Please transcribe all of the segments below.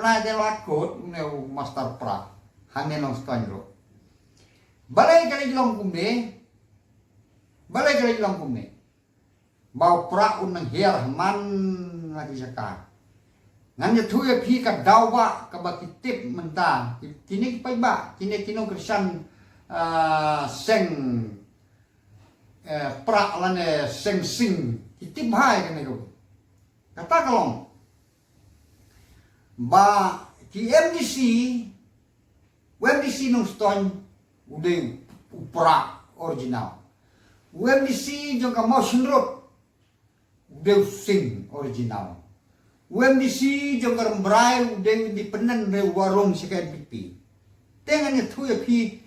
pernah dia lakut neu master pra hangin long stondro balai kali long kumne bau pra unang hiar man lagi saka ngan ya thu ya phi ka dawa ka ba kitip menta kini pai ba kini kino krisan seng pra lane seng sing kitip hai kan nego kata kalong ba ki MDC nung stone udah upra original UMDC jong ka motion road udah sing original UMDC jong ka rembrai udah independent re warung sekian pipi tengan ya tu ya pi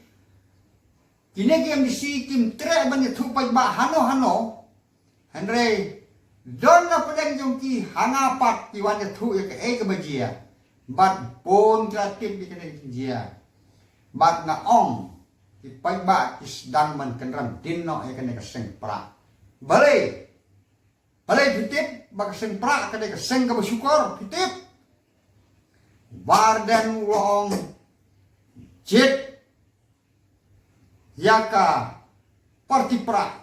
kini ki MDC kim tre ban ya tu pai ba hano Andre don na pedang jong ki hangapat ki wan ya tu ya ke bajia bat pon kreatif di kene jia bat na ong ki pai ba ki sedang man kenram dinno ya kene keseng pra balai pitip ba keseng pra kene keseng ka bersyukur pitip wardan wong jit yaka parti pra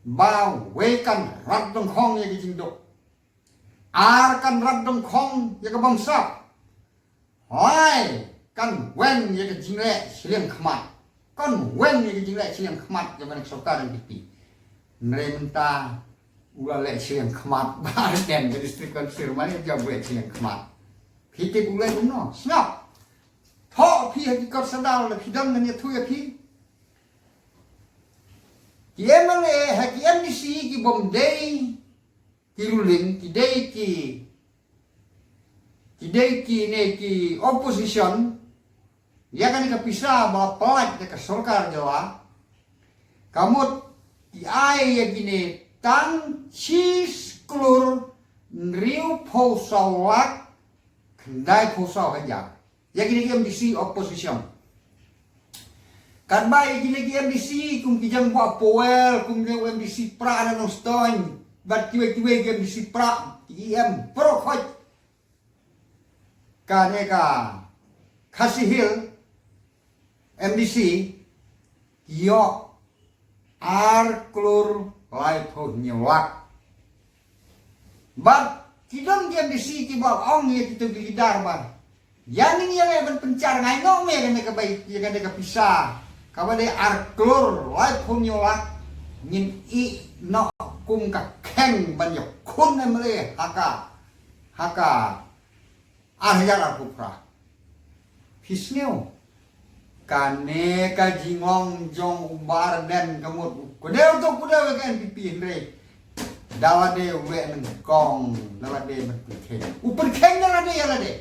ba wekan radong khong ya kijingdok ar kan radong khong ya ka bangsa hai kan wen ya ka jingle siliang khmat kan wen ya ka jingle siliang khmat ya manik sokar dan pipi nrenta ula le siliang khmat ba den ke distrik konsir mani ja buat siliang khmat piti ula no snap tho pi ha ki kor sadal le pidam nan ya thu ya pi ki emale ha ki MDC ki bomdei ki ruling ki dei ki ne ki opposition ya kan ka pisah bala pelat ke sorkar Jawa kamut ki ai ya gini tang sis klur riu posawak kendai posaw aja ya gini ki MDC opposition kan baik gini ki MDC kum kijang buat poel kum ke MDC pra na no stone bat kiwe ki MDC pra IM pro khoj kaneka kasihil MDC yo ar klur lai pho nyewak bat kidong ki MDC ki ba ong ye kitu gidar ba yani ni yang ben pencar ngai no me kan ka baik ye kan ka pisah kabade ar klur lai pho nyewak ngin I no kum ka kheng ban yo kun ne mele haka ahjar aku pra pisneu kane ka jingong jong umbar den kamut kudeu to kudeu kan pipi re dalade we nang kong dalade men kheng upar kheng dalade yalade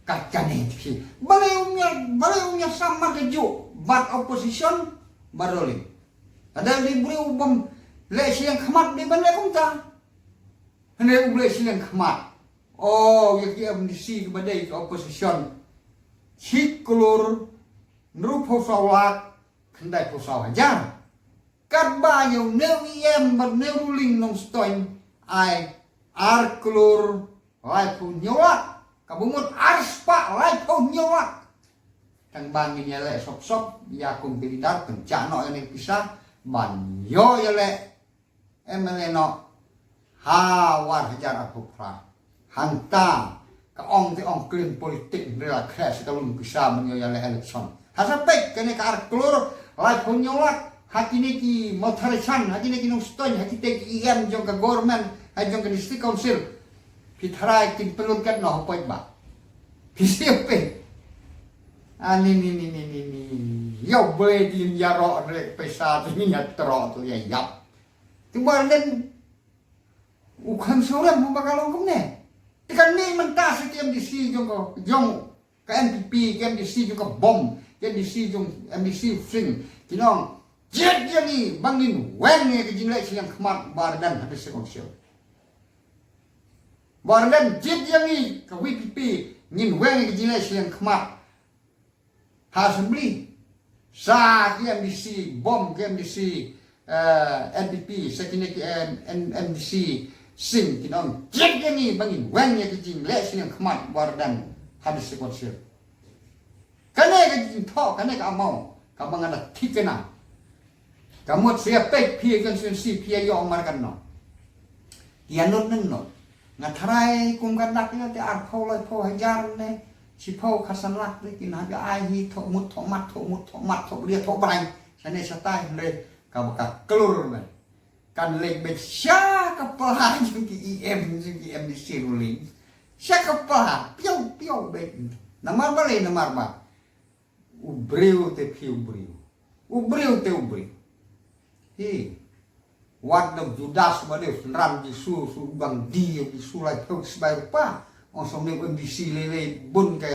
kacane ki bale umnya sama keju bat opposition baroli ada libri ubam le siang khmat di ban le kumta hene ule siang khmat oh ya ki MDC ke badai ke opposition hiklur nru posawak kendai posaw hajar kat ba yo neu IM bar neu ruling nong stoin ai ar klur lai pu nyawak kabumut arspa lai pu nyawak tang bangin ya le sop ya kum pilidar pencano yang pisah ban yo ya le MLA no hawar hajar aku pra hanta ka ong ti ong klin politik rela crash kalung bisa menyoya le election hasapek kene ka arklur lai punyolak hakine ki motharasan hakine ki nong stone hakite ki IM jong ka government ha jong ka district council pitharai tin pelun kat no poi ba pisipe ani ni yo be din ya ro re pesa tu ni ya tro tu ya yap tiba len ukhan sore mo bakalong kumne tikan ni mentah si MDC jong ka MPP MDC jong ka bom MDC jong MDC sing kinong jet dia ni bangin wen ni ke jinglek siang khmat bardan habis sekonsel bardan jet dia ni ka WPP ngin wen ke jinglek siang khmat assembly sa MDC bom MDC NPP sekini MDC sing kinong jadi ni bangin wangnya kecing le sing kemat wardan hadis sekonsir kane kecing tho kane ka mau ka mangana tikena kamu siapa pia kan si pia yo markan no dia not no ngatarai kum kan dak yo te ar pho lai pho hajar ne si pho khasan lak le kin ha ga ai hi tho mut tho mat tho lia tho bang sane satai le ka ka kelur me kan lek bet sya kepala jeung ki im di siruling sya kepala piau bet namar bale namar ba ubreu te piu ubreu te ubreu hi wadam judas bade ran di su bang di sulai tok sebai pa on som ne di silele bun kay